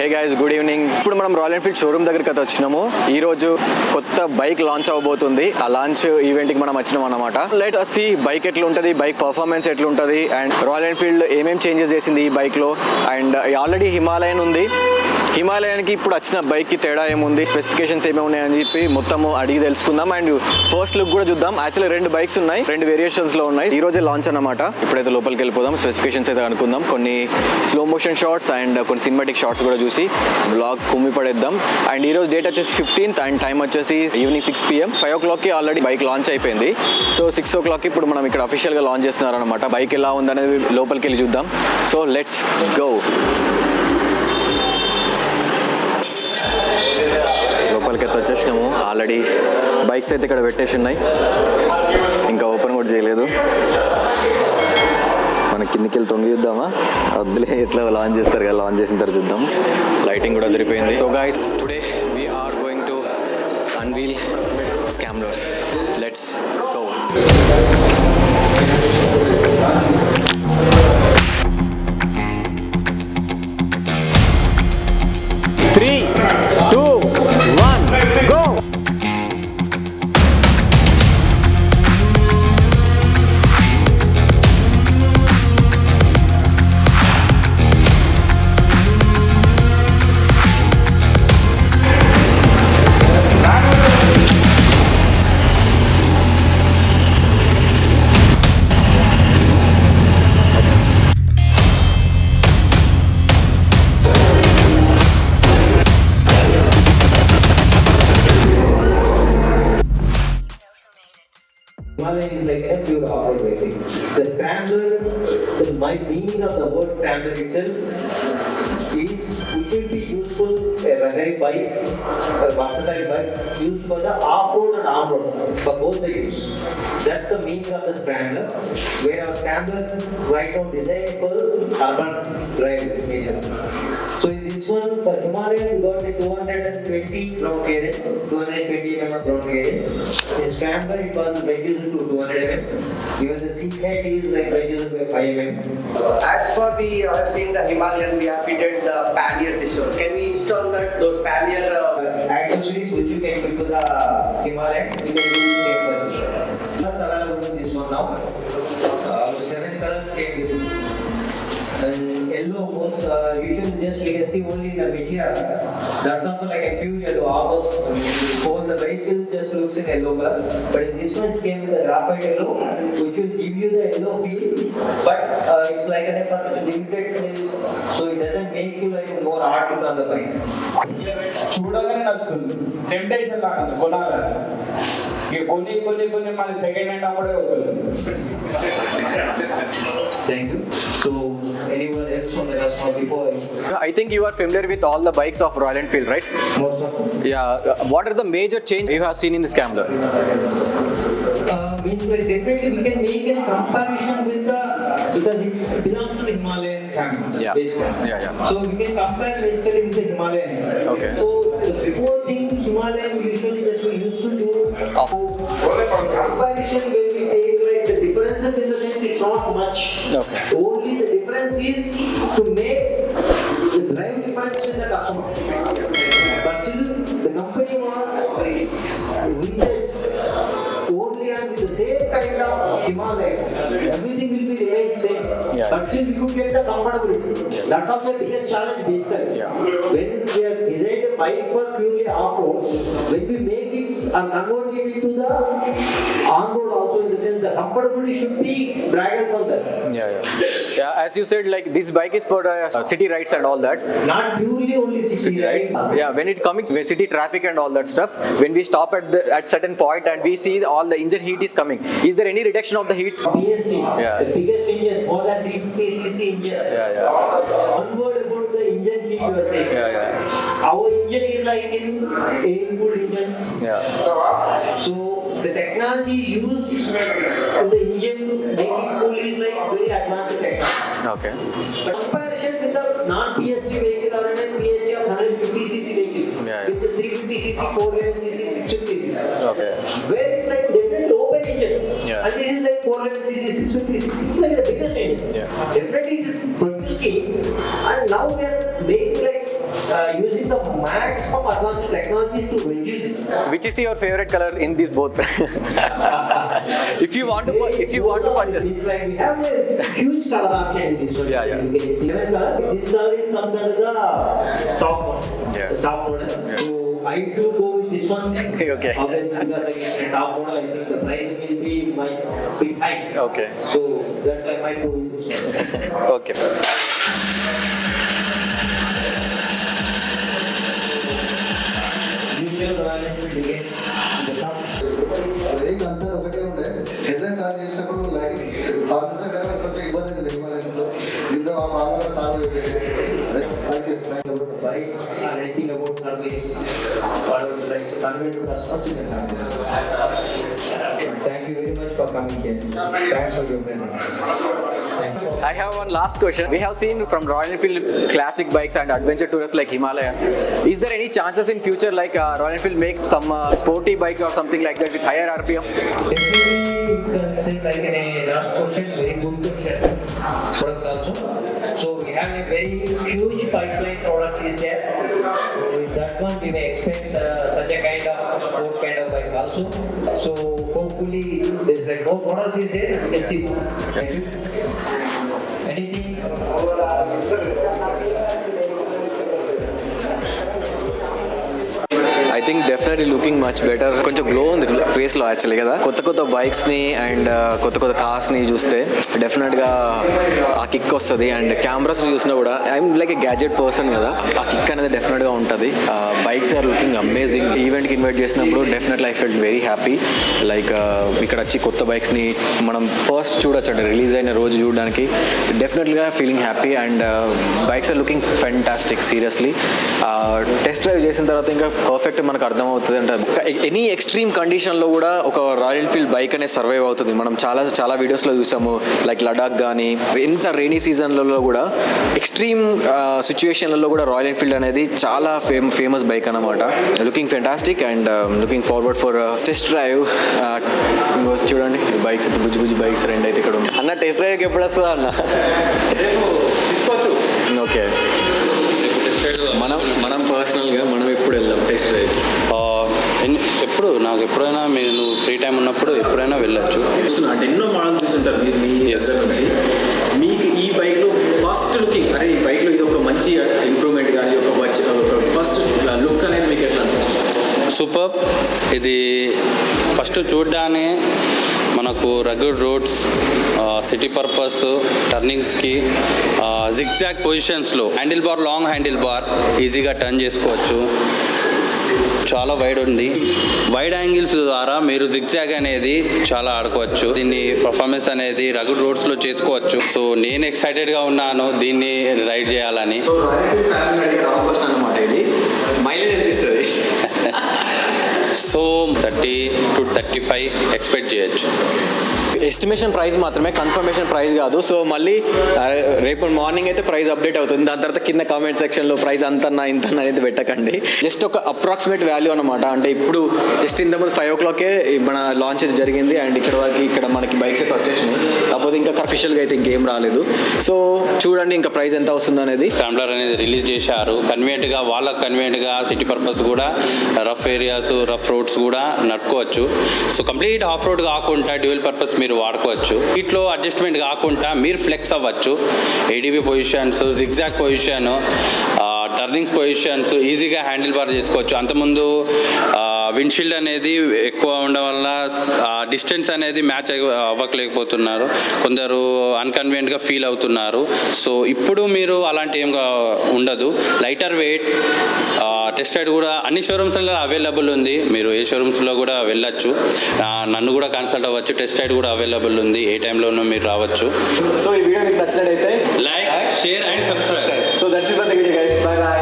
Hey guys, good evening. ఇప్పుడు మనం royal Enfield showroom దగ్గరికి అయితే వచ్చినాము. ఈ రోజు కొత్త బైక్ లాంచ్ అవబోతుంది. ఆ లాంచ్ ఈవెంట్ కి మనం వచ్చినాం అన్నమాట. లెట్ us see బైక్ ఎట్లా ఉంటది, బైక్ పర్ఫార్మెన్స్ ఎట్లా ఉంటది అండ్ రాయల్ ఎన్ఫీల్డ్ ఏమేం చేంజెస్ చేసింది ఈ బైక్ లో. అండ్ ఆల్రెడీ హిమాలయన్ ఉంది. హిమాలయానికి ఇప్పుడు వచ్చిన బైక్ కి తేడా ఏముంది, స్పెసిఫికేషన్స్ ఏమేమి ఉన్నాయని చెప్పి మొత్తం అడిగి తెలుసుకుందాం. అండ్ ఫస్ట్ లుక్ కూడా చూద్దాం. యాక్చువల్లీ 2 బైక్స్ ఉన్నాయి, 2 వేరియేషన్స్ లో ఉన్నాయి. ఈ రోజే లాంచ్ అన్నమాట. ఇప్పుడైతే లోపలికి వెళ్ళిపోదాం, స్పెసిఫికేషన్స్ అయితే అనుకుందాం, కొన్ని స్లో మోషన్ షాట్స్ అండ్ కొన్ని సినిమాటిక్ షాట్స్ కూడా చూసి బ్లాగ్ కుమ్మి పడేద్దాం. అండ్ ఈ రోజు డేట్ వచ్చేసి 15th అండ్ టైం వచ్చేసి ఈవినింగ్ 6 PM. 5 o'clock కి ఆల్రెడీ బైక్ లాంచ్ అయిపోయింది. సో 6 o'clock కి ఇప్పుడు మనం ఇక్కడ అఫీషియల్ గా లాంచ్ చేస్తున్నారు అనమాట. బైక్ ఎలా ఉందనేది లోపలికి వెళ్ళి చూద్దాం. So let's go. లోపలికి అయితే వచ్చేసినాము. ఆల్రెడీ బైక్స్ అయితే ఇక్కడ పెట్టేసి ఉన్నాయి, ఇంకా ఓపెన్ కూడా చేయలేదు. మన కిందికి వెళ్ళి తొంగి చూద్దామా? వద్దులే, ఎట్లా లాంచ్ చేస్తారు కదా, లాంచ్ చేసిన తర్వాత చూద్దాం. లైటింగ్ కూడా అదిరిపోయింది. So guys, today we are going to unveil Scramblers. Let's go. 3, 2, 1, go. Himalayan is like a pure off-road vehicle. The Scrambler, my meaning of the word Scrambler itself is it should be useful, a running bike, a versatile bike, used for the off-road and on-road, for both the use. That's the meaning of the Scrambler, where our Scrambler right now designed for urban drive nature. So in this one, for Himalayan, we got a 220 ground clearance, 220 mm ground clearance. In Scrambler, it was reduced to 200 mm. Even the seat height is like reduced by 5 mm. As for the, I have seen the Himalayan, we have fitted the pannier system. Can we install those pannier accessories which you can put to the Himalayan? You can use same for this one. Let's available in this one now. 7 colors came with this. And yellow most usually just we can see only the material. That's also like a pure yellow. Almost whole the vehicle just looks in yellow color. But in this one it came with the graphite yellow, which will give you the yellow feel. But it's like a limited place, so it doesn't make you like more hard to on the bike. చూడగానే నచ్చుతుంది, temptation లాగా కొనాలని. ఇక కొన్ని మన second hand అమ్మడే అవుతుంది. Thank you. So anyone else on the customer before? I think you are familiar with all the bikes of Royal Enfield, right? Most of them. Yeah. What are the major change you have seen in the Scrambler? Means like definitely we can make a comparison with the, because it belongs to the Himalayan family. Yeah. Basically. Yeah. So we can compare basically with the Himalayans. Okay. So the before thing Himalayan usually just we used to do. Comparison when we take like the differences in the sense it's not much. Okay. Only the difference is to make the drive difference in the customer. But still the company was research only and with the same kind of Himalayan, everything will be remain same. Yeah. But still we could get the comfortability. That's also the biggest challenge basically. Yeah. When we are designed a bike for purely off-road, when we make it and convert it into the on-road also in the sense the comfortability should be bragged for that. Yeah, as you said, like this bike is for city rides and all that. Not purely only City rides. Yeah, when it comes to city traffic and all that stuff, when we stop at certain point and we see all the engine heat is coming, is there any reduction of the heat? PST, Yeah. the biggest engine, more than 350cc engine. One word about the engine heat you are saying. Yeah. Our engine is like in air-cooled engine. Yeah. So the technology used in the engine to make it cool is like very advanced technology. Okay. But comparison with the non-PST vehicle or a PST of 150cc vehicle, Yeah. with the 350cc, 411cc, 650cc. Okay. Where it's like different open engine. Yeah. And it is like 411cc, 650cc. It's like the biggest engine. Yeah. Definitely producing, and now we are making like using the maximum advanced technologies to reduce it. Which is your favorite color in these both? If you want to purchase. It's like we have a huge color option in this one. Yeah. You can see the color. This color is comes under the top one. Yeah. The top model. Yeah. So I do go with this one. Okay. Obviously, because I get the top model, I think the price will be bit high. Okay. So that's why I might go with this one. Okay. Usual Royal Enfield again. The sound. Very concern ఒకటే ఉండే headline torr చేసినప్పుడు like Pakistan కొంచెం ఇబ్బంది ఉంది హిమాలయంలో దీంతో ఆ problem solve అయిపోయింది. Thank you. Bike and anything about service, whatever you like to convey to customers, you can convey. Thank you very much for coming here. Thanks for your presence. I have one last question. We have seen from Royal Enfield classic bikes and adventure tourers like Himalaya. Is there any chances in future like Royal Enfield make some sporty bike or something like that with higher RPM? Definitely, you can say like in a last question, very good question. Products also. So we have a very huge pipeline products is there. With that one, we may expect such a kind of sport kind of bike also. So hopefully, there's like no models is there. You can see. Thank you. Anything? I think definitely looking much better. కొంచెం glow ఉంది ఫేస్లో actually కదా. కొత్త బైక్స్ని and కొత్త కార్స్ని చూస్తే డెఫినెట్గా ఆ kick వస్తుంది. అండ్ కెమెరాస్ని చూసినా కూడా I'm like a gadget person కదా, ఆ కిక్ అనేది డెఫినెట్గా ఉంటుంది. Bikes are looking amazing. ఈవెంట్కి ఇన్వైట్ చేసినప్పుడు definitely I felt very happy. Like ఇక్కడ వచ్చి కొత్త బైక్స్ని మనం ఫస్ట్ చూడొచ్చు అంటే రిలీజ్ అయిన రోజు చూడడానికి డెఫినెట్గా feeling happy. And bikes are looking fantastic seriously. Test drive చేసిన తర్వాత ఇంకా పర్ఫెక్ట్ మనకు అర్థమవుతుంది. అంటే ఎనీ ఎక్స్ట్రీమ్ కండిషన్లో కూడా ఒక రాయల్ ఎన్ఫీల్డ్ బైక్ అనేది సర్వైవ్ అవుతుంది. మనం చాలా వీడియోస్లో చూసాము, లైక్ లడాక్ కానీ ఎంత రెయినీ సీజన్లలో కూడా ఎక్స్ట్రీమ్ సిచ్యువేషన్లలో కూడా రాయల్ ఎన్ఫీల్డ్ అనేది చాలా ఫేమస్ బైక్ అన్నమాట. Looking fantastic and looking forward for test drive. చూడండి బైక్స్ బుజ్జి బైక్స్ రెండు అయితే ఇక్కడ ఉంది. అన్న టెస్ట్ డ్రైవ్కి ఎప్పుడు వస్తుందా అన్న? ఓకే, మనం పర్సనల్గా మనం ఎప్పుడు వెళ్దాం టెస్ట్ డ్రైవ్? ఎప్పుడు నాకు ఎప్పుడైనా మీరు ఫ్రీ టైం ఉన్నప్పుడు ఎప్పుడైనా వెళ్ళొచ్చు. అంటే ఎన్నో మోడల్స్ చూస్తుంటారు మీరు మీ దగ్గర నుంచి. మీకు ఈ బైక్లో ఫస్ట్ లుకింగ్, అరే ఈ బైక్లో ఇది ఒక మంచి ఇంప్రూవ్మెంట్ కానీ ఒక ఫస్ట్ లుక్ అనేది మీకు ఎట్లా అనిపిస్తుంది? సూపర్. ఇది ఫస్ట్ చూడ్డానే మనకు రగ్గుడ్ రోడ్స్, సిటీ పర్పస్, టర్నింగ్స్కి జిగ్జాగ్ పొజిషన్స్లో లాంగ్ హ్యాండిల్ బార్ ఈజీగా టర్న్ చేసుకోవచ్చు. చాలా వైడ్ ఉంది. వైడ్ యాంగిల్స్ ద్వారా మీరు జిగ్జాగ్ అనేది చాలా ఆడుకోవచ్చు. దీన్ని పర్ఫార్మెన్స్ అనేది రగ్గుడ్ రోడ్స్లో చేసుకోవచ్చు. సో నేను ఎక్సైటెడ్గా ఉన్నాను దీన్ని రైడ్ చేయాలని. మైలేజ్ ఎంత ఇస్తుంది? సో 30 to 35 ఎక్స్పెక్ట్ చేయొచ్చు. ఎస్టిమేషన్ ప్రైస్ మాత్రమే, కన్ఫర్మేషన్ ప్రైస్ కాదు. సో మళ్ళీ రేపు మార్నింగ్ అయితే ప్రైస్ అప్డేట్ అవుతుంది. దాని తర్వాత కింద కామెంట్ సెక్షన్లో ప్రైస్ అంతన్నా ఇంతన్నా అనేది పెట్టకండి. జస్ట్ ఒక అప్రాక్సిమేట్ వాల్యూ అనమాట. అంటే ఇప్పుడు జస్ట్ ఇంతకుముందు 5 o'clock మన లాంచ్ అయితే జరిగింది. అండ్ ఇక్కడ మనకి బైక్స్ అయితే వచ్చేసినాయి. కాకపోతే ఇంకా అఫీషియల్గా అయితే ఇంకేం రాలేదు. సో చూడండి ఇంకా ప్రైస్ ఎంత వస్తుంది అనేది. స్క్రాంబ్లర్ అనేది రిలీజ్ చేశారు. వాళ్ళకి కన్వీనియంట్గా సిటీ పర్పస్ కూడా, రఫ్ ఏరియాస్, రఫ్ రోడ్స్ కూడా నడుపుకోవచ్చు. సో కంప్లీట్ ఆఫ్ రోడ్ కాకుండా డ్యూయల్ పర్పస్ మీరు వాడుకోవచ్చు. వీటిలో అడ్జస్ట్మెంట్ కాకుండా మీరు ఫ్లెక్స్ అవ్వచ్చు. ADB positions, zigzag position, turnings positions ఈజీగా హ్యాండిల్ బార్ చేసుకోవచ్చు. అంతకుముందు విండ్షీల్డ్ అనేది ఎక్కువ ఉండడం వల్ల డిస్టెన్స్ అనేది మ్యాచ్ అవ్వలేకపోతున్నారు. కొందరు అన్కన్వీనియంట్గా ఫీల్ అవుతున్నారు. సో ఇప్పుడు మీరు అలాంటి ఏం ఉండదు. లైటర్ వెయిట్ టెస్ట్ రైడ్ కూడా అన్ని షోరూమ్స్లో అవైలబుల్ ఉంది. మీరు ఏ షోరూమ్స్లో కూడా వెళ్ళొచ్చు. నన్ను కూడా కన్సల్ట్ అవ్వచ్చు. టెస్ట్ రైడ్ కూడా అవైలబుల్ ఉంది. ఏ టైంలో ఉన్నా మీరు రావచ్చు. సో ఈ వీడియో మీకు నచ్చినట్లయితే like, share and subscribe. So that's it for the video guys. By by.